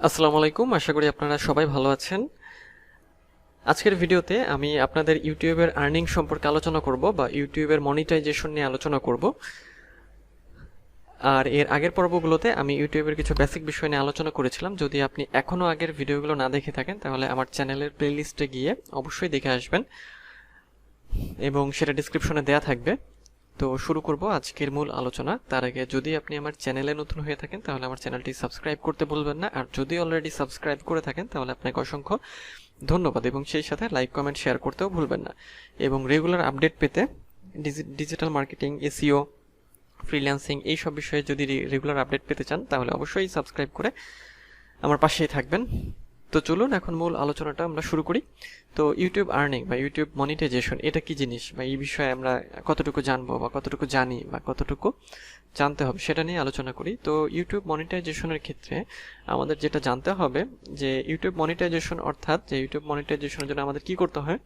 আসসালামু আলাইকুম, আশা করি আপনারা সবাই ভালো আছেন। আজকের ভিডিওতে আমি আপনাদের ইউটিউবের আর্নিং সম্পর্কে আলোচনা করব বা ইউটিউবের মনিটাইজেশন নিয়ে আলোচনা করব। আর এর আগের পর্বগুলোতে আমি ইউটিউবের কিছু বেসিক বিষয় নিয়ে আলোচনা করেছিলাম। যদি আপনি এখনও আগের ভিডিওগুলো না দেখে থাকেন তাহলে আমার চ্যানেলের প্লেলিস্টে গিয়ে অবশ্যই দেখে আসবেন এবং সেটা ডিসক্রিপশনে দেয়া থাকবে। তো শুরু করব আজকের মূল আলোচনা। তার আগে যদি আপনি আমার চ্যানেলে নতুন হয়ে থাকেন তাহলে আমার চ্যানেলটি সাবস্ক্রাইব করতে ভুলবেন না, আর যদি অলরেডি সাবস্ক্রাইব করে থাকেন তাহলে আপনাকে অসংখ্য ধন্যবাদ এবং সেই সাথে লাইক কমেন্ট শেয়ার করতেও ভুলবেন না। এবং রেগুলার আপডেট পেতে ডিজিটাল মার্কেটিং, এসইও, ফ্রিল্যান্সিং এই সব বিষয়ে যদি রেগুলার আপডেট পেতে চান তাহলে অবশ্যই সাবস্ক্রাইব করে আমার পাশেই থাকবেন। তো চলুন এখন মূল আলোচনাটা আমরা শুরু করি। তো ইউটিউব আর্নিং বা ইউটিউব মনিটাইজেশন এটা কি জিনিস বা এই বিষয়ে আমরা কতটুকু জানবো বা কতটুকু জানি বা কতটুকু জানতে হবে সেটা নিয়ে আলোচনা করি। তো ইউটিউব মনিটাইজেশনের ক্ষেত্রে আমাদের যেটা জানতে হবে যে ইউটিউব মনিটাইজেশন অর্থাৎ যে ইউটিউব মনিটাইজেশনের জন্য আমাদের কি করতে হয়,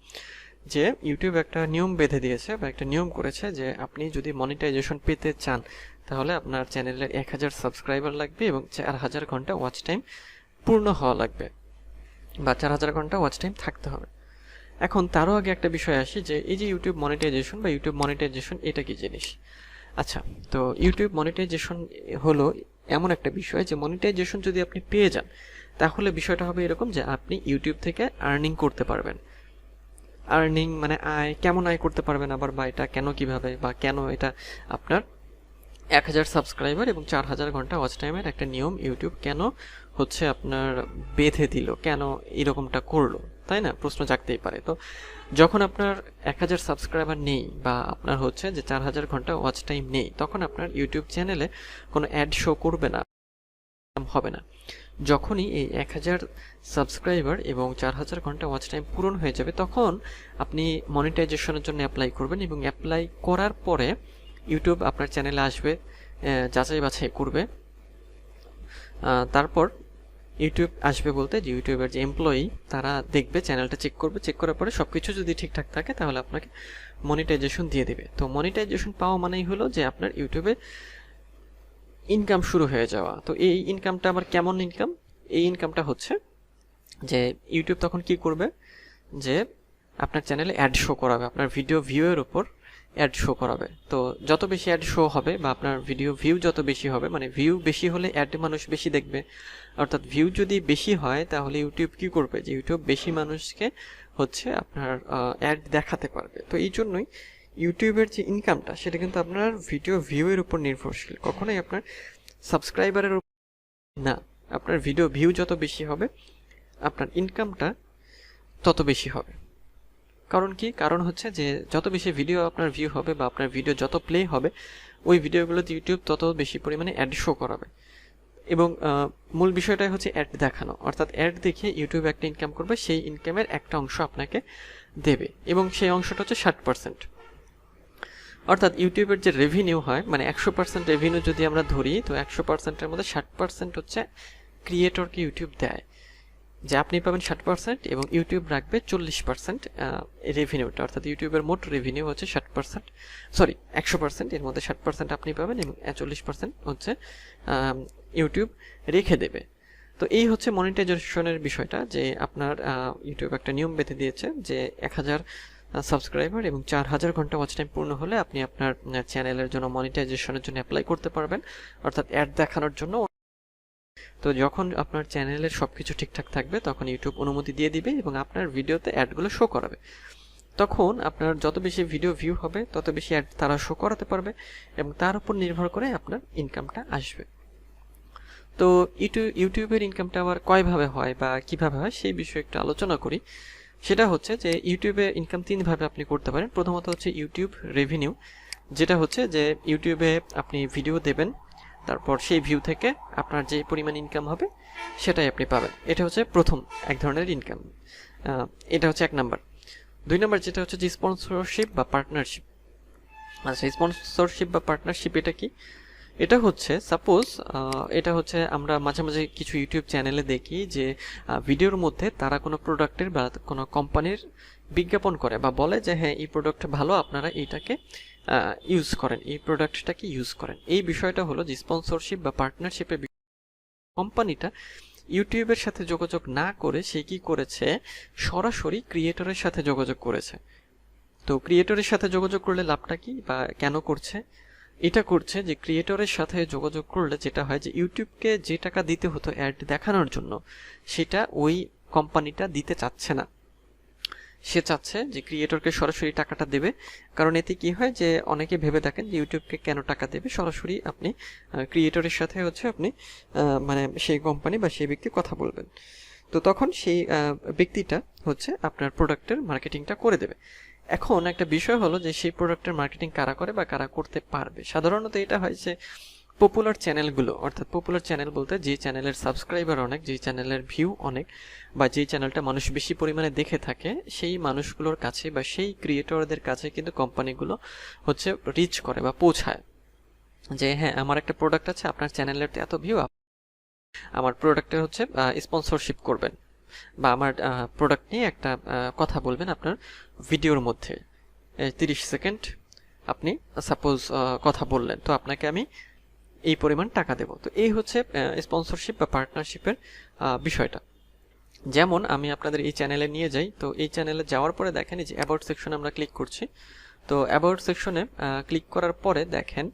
যে ইউটিউব একটা নিয়ম বেঁধে দিয়েছে বা একটা নিয়ম করেছে যে আপনি যদি মনিটাইজেশন পেতে চান তাহলে আপনার চ্যানেলের 1000 সাবস্ক্রাইবার লাগবে এবং 4000 ঘন্টা ওয়াচ টাইম পূর্ণ হওয়া লাগবে বা 4000 ঘন্টা ওয়াচ টাইম থাকতে হবে। এখন তারও আগে একটা বিষয় আসি যে এই যে ইউটিউব মনিটাইজেশন বা ইউটিউব মনিটাইজেশন এটা কি জিনিস। আচ্ছা, তো ইউটিউব মনিটাইজেশন হলো এমন একটা বিষয় যে মনিটাইজেশন যদি আপনি পেয়ে যান তাহলে বিষয়টা হবে এরকম যে আপনি ইউটিউব থেকে আর্নিং করতে পারবেন। আর্নিং মানে আয়, কেমন আয় করতে পারবেন আবার, বা এটা কেন, কিভাবে বা কেন এটা আপনার 1000 সাবস্ক্রাইবার এবং 4000 ঘন্টা ওয়াচ টাইমের একটা নিয়ম ইউটিউব কেন হচ্ছে আপনার বেঁধে দিল, কেন এরকমটা করলো, তাই না? প্রশ্ন জাগতেই পারে। তো যখন আপনার 1000 সাবস্ক্রাইবার নেই বা আপনার হচ্ছে যে 4000 ঘন্টা ওয়াচ টাইম নেই, তখন আপনার ইউটিউব চ্যানেলে কোনো অ্যাড শো করবে না, হবে না। যখনই এই 1000 সাবস্ক্রাইবার এবং 4000 ঘন্টা ওয়াচ টাইম পূরণ হয়ে যাবে তখন আপনি মনিটাইজেশনের জন্য অ্যাপ্লাই করবেন এবং অ্যাপ্লাই করার পরে ইউটিউব আপনার চ্যানেলে আসবে, যাচাই বাছাই করবে। তারপর ইউটিউব আসবে বলতে যে ইউটিউবের যে এমপ্লয়ি তারা দেখবে, চ্যানেলটা চেক করবে, চেক করার পরে সব কিছু যদি ঠিকঠাক থাকে তাহলে আপনাকে মনিটাইজেশন দিয়ে দেবে। তো মনিটাইজেশন পাওয়া মানেই হলো যে আপনার ইউটিউবে ইনকাম শুরু হয়ে যাওয়া। তো এই ইনকামটা আবার কেমন ইনকাম? এই ইনকামটা হচ্ছে যে ইউটিউব তখন কি করবে, যে আপনার চ্যানেলে অ্যাড শো করাবে, আপনার ভিডিও ভিউয়ের উপর অ্যাড শো করাবে। তো যত বেশি অ্যাড শো হবে বা আপনার ভিডিও ভিউ যত বেশি হবে, মানে ভিউ বেশি হলে অ্যাড মানুষ বেশি দেখবে, অর্থাৎ ভিউ যদি বেশি হয় তাহলে ইউটিউব কি করবে, যে ইউটিউব বেশি মানুষকে হচ্ছে আপনার অ্যাড দেখাতে পারবে। তো এই জন্যই ইউটিউবের যে ইনকামটা সেটা কিন্তু আপনার ভিডিও ভিউয়ের উপর নির্ভরশীল, কখনোই আপনার সাবস্ক্রাইবারের উপর না। আপনার ভিডিও ভিউ যত বেশি হবে আপনার ইনকামটা তত বেশি হবে। কারণ কি? কারণ হচ্ছে যে যত বেশি ভিডিও আপনার ভিউ হবে বা আপনার ভিডিও যত প্লে হবে ওই ভিডিওগুলোতে ইউটিউব তত বেশি পরিমাণে অ্যাড শো করাবে। এবং মূল বিষয়টাই হচ্ছে অ্যাড দেখানো, অর্থাৎ অ্যাড দেখে ইউটিউব একটা ইনকাম করবে, সেই ইনকামের একটা অংশ আপনাকে দেবে এবং সেই অংশটা হচ্ছে 60%। অর্থাৎ ইউটিউবের যে রেভিনিউ হয়, মানে 100% রেভিনিউ যদি আমরা ধরি, তো 100%-এর মধ্যে 60% হচ্ছে ক্রিয়েটরকে ইউটিউব দেয়, যে আপনি পাবেন 60% এবং ইউটিউব রাখবে 40% রেভিনিউটা। অর্থাৎ ইউটিউবের মোট রেভিনিউ হচ্ছে 60%, সরি 100%, এর মধ্যে 60% আপনি পাবেন এবং 40% হচ্ছে ইউটিউব রেখে দেবে। তো এই হচ্ছে মনিটাইজেশনের বিষয়টা, যে আপনার ইউটিউব একটা নিয়ম বেঁধে দিয়েছে যে 1000 সাবস্ক্রাইবার এবং 4000 ঘন্টা ওয়াচ টাইম পূর্ণ হলে আপনি আপনার চ্যানেলের জন্য মনিটাইজেশনের জন্য অ্যাপ্লাই করতে পারবেন, অর্থাৎ অ্যাড দেখানোর জন্য। তো যখন আপনার চ্যানেলের সব কিছু ঠিকঠাক থাকবে তখন ইউটিউব অনুমতি দিয়ে দিবে এবং আপনার ভিডিওতে অ্যাডগুলো শো করাবে। তখন আপনার যত বেশি ভিডিও ভিউ হবে তত বেশি অ্যাড তারা শো করাতে পারবে এবং তার উপর নির্ভর করে আপনার ইনকামটা আসবে। তো ইউটিউবের ইনকামটা আবার কয়ভাবে হয় বা কিভাবে হয় সেই বিষয়ে একটু আলোচনা করি। সেটা হচ্ছে যে ইউটিউবে ইনকাম তিনভাবে আপনি করতে পারেন। প্রথমত হচ্ছে ইউটিউব রেভিনিউ, যেটা হচ্ছে যে ইউটিউবে আপনি ভিডিও দেবেন, তারপর সেই ভিউ থেকে আপনার যে পরিমাণ ইনকাম হবে সেটাই আপনি পাবেন। এটা হচ্ছে প্রথম এক ধরনের ইনকাম, এটা হচ্ছে 1 নাম্বার। 2 নাম্বার যেটা হচ্ছে যে স্পন্সরশিপ বা পার্টনারশিপ। আচ্ছা, স্পন্সরশিপ বা পার্টনারশিপ এটা কি? এটা হচ্ছে সাপোজ, এটা হচ্ছে আমরা মাঝে মাঝে কিছু ইউটিউব চ্যানেলে দেখি যে ভিডিওর মধ্যে তারা কোনো প্রোডাক্টের বা কোনো কোম্পানির বিজ্ঞাপন করে বা বলে যে হ্যাঁ এই প্রোডাক্ট ভালো, আপনারা এইটাকে ইউজ করেন, এই প্রোডাক্টটাকে ইউজ করেন। এই বিষয়টা হলো যে স্পন্সরশিপ বা পার্টনারশিপের কোম্পানিটা ইউটিউবের সাথে যোগাযোগ না করে সে কি করেছে, সরাসরি ক্রিয়েটরের সাথে যোগাযোগ করেছে। তো ক্রিয়েটরের সাথে যোগাযোগ করলে লাভটা কি বা কেন করছে? এটা করছে যে ক্রিয়েটরের সাথে যোগাযোগ করলে যেটা হয় যে ইউটিউবকে যে টাকা দিতে হতো অ্যাড দেখানোর জন্য, সেটা ওই কোম্পানিটা দিতে চাচ্ছে না। সে চাচ্ছে যে ক্রিয়েটরকে সরাসরি টাকাটা দেবে। কারণ এতে কি হয় যে অনেকে ভেবে থাকেন যে ইউটিউবকে কেন টাকা দেবে, সরাসরি আপনি ক্রিয়েটরের সাথে হচ্ছে আপনি মানে সেই কোম্পানি বা সেই ব্যক্তি কথা বলবেন। তো তখন সেই ব্যক্তিটা হচ্ছে আপনার প্রোডাক্টের মার্কেটিংটা করে দেবে। এখন একটা বিষয় হলো যে সেই প্রোডাক্টের মার্কেটিং কারা করে বা কারা করতে পারবে। সাধারণত এটা হয় যে পপুলার চ্যানেলগুলো, অর্থাৎ পপুলার চ্যানেল বলতে যে চ্যানেলের সাবস্ক্রাইবার অনেক, যে চ্যানেলের ভিউ অনেক, বা যেই চ্যানেলটা মানুষ বেশি পরিমাণে দেখে থাকে, সেই মানুষগুলোর কাছে বা সেই ক্রিয়েটরদের কাছে কিন্তু কোম্পানিগুলো হচ্ছে রিচ করে বা পৌঁছায় যে হ্যাঁ আমার একটা প্রোডাক্ট আছে, আপনার চ্যানেলের এত ভিউ, আমার প্রোডাক্টের হচ্ছে স্পন্সরশিপ করবেন বা আমার প্রোডাক্ট নিয়ে একটা কথা বলবেন আপনার ভিডিওর মধ্যে 30 সেকেন্ড আপনি সাপোজ কথা বললেন, তো আপনাকে আমি এই পরিমাণ টাকা দেব। তো এই হচ্ছে স্পন্সরশিপ বা পার্টনারশিপের বিষয়টা। যেমন আমি আপনাদের এই চ্যানেলে নিয়ে যাই, তো এই চ্যানেলে যাওয়ার পরে দেখেন এই যে অ্যাবাউট সেকশনে আমরা ক্লিক করছি। তো অ্যাবাউট সেকশনে ক্লিক করার পরে দেখেন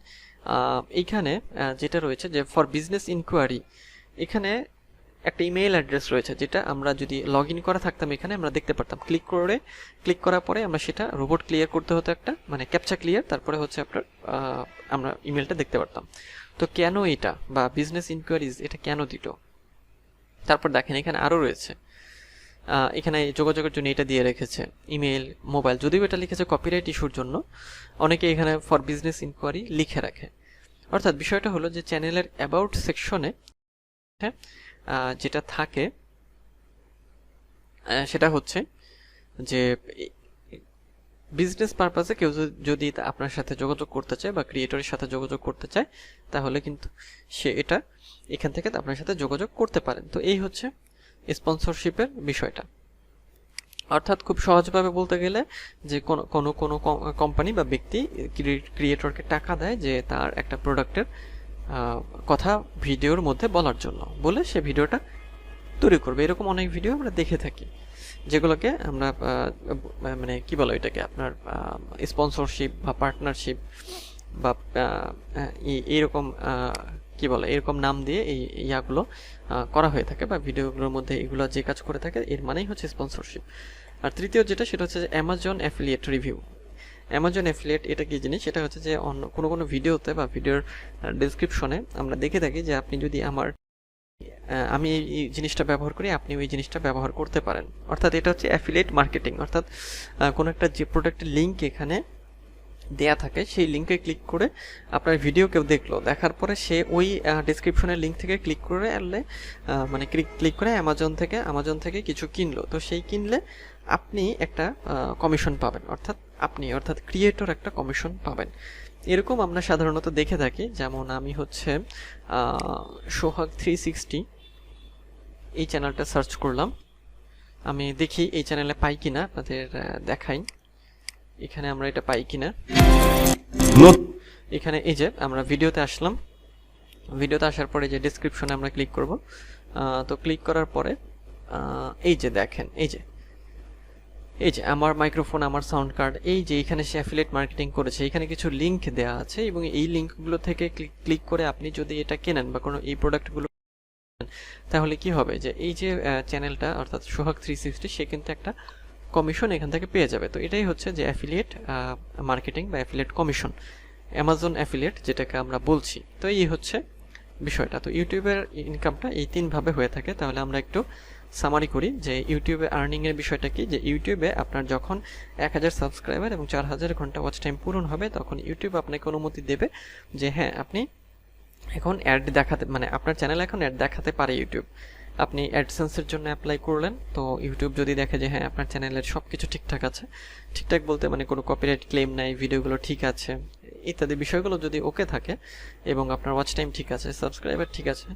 এইখানে যেটা রয়েছে যে ফর বিজনেস ইনকোয়ারি, এখানে একটা ইমেইল অ্যাড্রেস রয়েছে, যেটা আমরা যদি লগ ইন করা থাকতাম এখানে আমরা দেখতে পারতাম। ক্লিক করার পরে আমরা সেটা রোবট ক্লিয়ার করতে হতো, একটা মানে ক্যাপচা ক্লিয়ার, তারপরে হচ্ছে আপনার আমরা ইমেলটা দেখতে পারতাম। তো কেন এটা বা বিজনেস ইনকোয়ারিজ এটা কেন দিল? তারপর দেখেন এখানে আরও রয়েছে, এখানে যোগাযোগের জন্য এটা দিয়ে রেখেছে ইমেল, মোবাইল, যদিও এটা লিখেছে কপিরাইট ইস্যুর জন্য, অনেকে এখানে ফর বিজনেস ইনকোয়ারি লিখে রাখে। অর্থাৎ বিষয়টা হলো যে চ্যানেলের অ্যাবাউট সেকশনে যেটা থাকে সেটা হচ্ছে যে বিজনেস পারপাসে কেউ যদি আপনার সাথে যোগাযোগ করতে চায় বা ক্রিয়েটরের সাথে যোগাযোগ করতে চায়, তাহলে কিন্তু সে এটা এখান থেকে আপনার সাথে যোগাযোগ করতে পারেন। তো এই হচ্ছে স্পন্সরশিপের বিষয়টা। অর্থাৎ খুব সহজভাবে বলতে গেলে যে কোনো কোম্পানি বা ব্যক্তি ক্রিয়েটরকে টাকা দেয় যে তার একটা প্রোডাক্টের কথা ভিডিওর মধ্যে বলার জন্য, বলে সে ভিডিওটা তৈরি করবে। এরকম অনেক ভিডিও আমরা দেখে থাকি, যেগুলোকে আমরা মানে কি বলো এটাকে আপনার স্পন্সরশিপ বা পার্টনারশিপ বা এইরকম কি বলে এরকম নাম দিয়ে এই ইয়াগুলো করা হয়ে থাকে বা ভিডিওগুলোর মধ্যে এগুলো যে কাজ করে থাকে এর মানেই হচ্ছে স্পন্সরশিপ। আর তৃতীয় যেটা সেটা হচ্ছে যে Amazon affiliate review. Amazon affiliate এটা কি জিনিস? সেটা হচ্ছে যে অন্য কোনো ভিডিওতে বা ভিডিওর ডেসক্রিপশনে আমরা দেখে থাকি যে আপনি যদি আমি এই জিনিসটা ব্যবহার করি, আপনি ওই জিনিসটা ব্যবহার করতে পারেন। অর্থাৎ এটা হচ্ছে অ্যাফিলিয়েট মার্কেটিং। অর্থাৎ কোনো একটা যে প্রোডাক্টের লিঙ্ক এখানে দেয়া থাকে, সেই লিঙ্কে ক্লিক করে আপনার ভিডিও কেউ দেখলো, দেখার পরে সে ওই ডেসক্রিপশনের লিঙ্ক থেকে ক্লিক করে আনলে মানে ক্লিক করে অ্যামাজন থেকে কিছু কিনলো, তো সেই কিনলে আপনি একটা কমিশন পাবেন, অর্থাৎ ক্রিয়েটর একটা কমিশন পাবেন। এরকম আমরা সাধারণত দেখে থাকি। যেমন আমি হচ্ছে সোহাগ 360 এই চ্যানেলটা সার্চ করলাম, আমি দেখি এই চ্যানেলে পাই কিনা, আপনাদের দেখাই এখানে আমরা এটা পাই কিনা। এখানে এই যে আমরা ভিডিওতে আসলাম, ভিডিওতে আসার পরে যে ডেসক্রিপশনে আমরা ক্লিক করব, তো ক্লিক করার পরে এই যে দেখেন এই যে আমার মাইক্রোফোন, আমার সাউন্ড কার্ড, এই যে এখানে সে অ্যাফিলিয়েট মার্কেটিং করেছে, এখানে কিছু লিঙ্ক দেওয়া আছে এবং এই লিঙ্কগুলো থেকে ক্লিক করে আপনি যদি এটা কেনেন বা কোনো এই প্রোডাক্টগুলো, তাহলে কি হবে যে এই যে চ্যানেলটা অর্থাৎ সোহাগ 360 সে কিন্তু একটা কমিশন এখান থেকে পেয়ে যাবে। তো এটাই হচ্ছে যে অ্যাফিলিয়েট মার্কেটিং বা অ্যাফিলিয়েট কমিশন, অ্যামাজন অ্যাফিলিয়েট যেটাকে আমরা বলছি। তো এই হচ্ছে বিষয়টা। তো ইউটিউবের ইনকামটা এই 3 ভাবে হয়ে থাকে। তাহলে আমরা একটু সামারি করি যে ইউটিউবে আর্নিংয়ের বিষয়টা কি। যে ইউটিউবে আপনার যখন 1000 সাবস্ক্রাইবার এবং 4000 ঘন্টা ওয়াচ টাইম পূরণ হবে, তখন ইউটিউব আপনাকে অনুমতি দেবে যে হ্যাঁ আপনি এখন অ্যাড দেখাতে, মানে আপনার চ্যানেলে এখন অ্যাড দেখাতে পারে ইউটিউব। আপনি অ্যাডসেন্সের জন্য অ্যাপ্লাই করলেন, তো ইউটিউব যদি দেখে যে হ্যাঁ আপনার চ্যানেলের সব কিছু ঠিকঠাক আছে, ঠিকঠাক বলতে মানে কোনো কপিরাইট ক্লেম নাই, ভিডিওগুলো ঠিক আছে ইত্যাদি বিষয়গুলো যদি ওকে থাকে এবং আপনার ওয়াচ টাইম ঠিক আছে, সাবস্ক্রাইবার ঠিক আছে,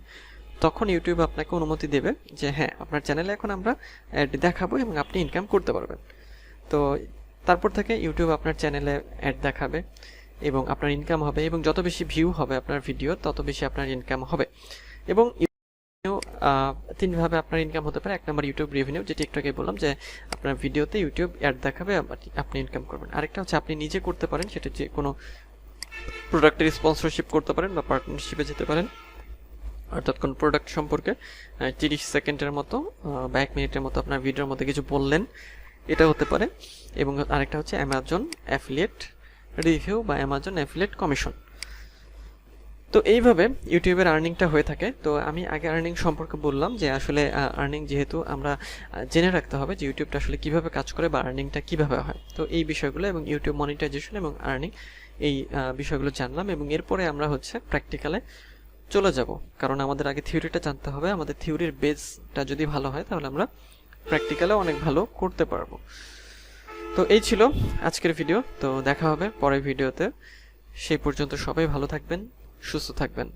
তখন ইউটিউব আপনাকে অনুমতি দেবে যে হ্যাঁ আপনার চ্যানেলে এখন আমরা অ্যাড দেখাবো এবং আপনি ইনকাম করতে পারবেন। তো তারপর থেকে ইউটিউব আপনার চ্যানেলে অ্যাড দেখাবে এবং আপনার ইনকাম হবে, এবং যত বেশি ভিউ হবে আপনার ভিডিও তত বেশি আপনার ইনকাম হবে। এবং তিনভাবে আপনার ইনকাম হতে পারে। এক নম্বর ইউটিউব রেভিনিউ, যেটি একটু আগে বললাম যে আপনার ভিডিওতে ইউটিউব অ্যাড দেখাবে, আপনি ইনকাম করবেন। আরেকটা হচ্ছে আপনি নিজে করতে পারেন, সেটা যে কোনো প্রোডাক্টের স্পন্সরশিপ করতে পারেন বা পার্টনারশিপে যেতে পারেন, অর্থাৎ কোনো প্রোডাক্ট সম্পর্কে 30 সেকেন্ডের মতো বা 1 মিনিটের মতো আপনার ভিডিওর মধ্যে কিছু বললেন, এটা হতে পারে। এবং আরেকটা হচ্ছে অ্যামাজন অ্যাফিলিয়েট রিভিউ বা অ্যামাজন অ্যাফিলিয়েট কমিশন। তো এইভাবে ইউটিউবের আর্নিংটা হয়ে থাকে। তো আমি আগে আর্নিং সম্পর্কে বললাম যে আসলে আর্নিং যেহেতু আমরা জেনে রাখতে হবে যে ইউটিউবটা আসলে কিভাবে কাজ করে বা আর্নিংটা কিভাবে হয়। তো এই বিষয়গুলো এবং ইউটিউব মনিটাইজেশন এবং আর্নিং এই বিষয়গুলো জানলাম, এবং এরপরে আমরা হচ্ছে প্র্যাকটিক্যালে চলে যাব, কারণ আমাদের আগে থিওরিটা জানতে হবে। আমাদের থিওরির বেসটা যদি ভালো হয় তাহলে আমরা প্র্যাকটিক্যালে অনেক ভালো করতে পারবো। তো এই ছিল আজকের ভিডিও। তো দেখা হবে পরের ভিডিওতে। সেই পর্যন্ত সবাই ভালো থাকবেন, সুস্থ থাকবেন।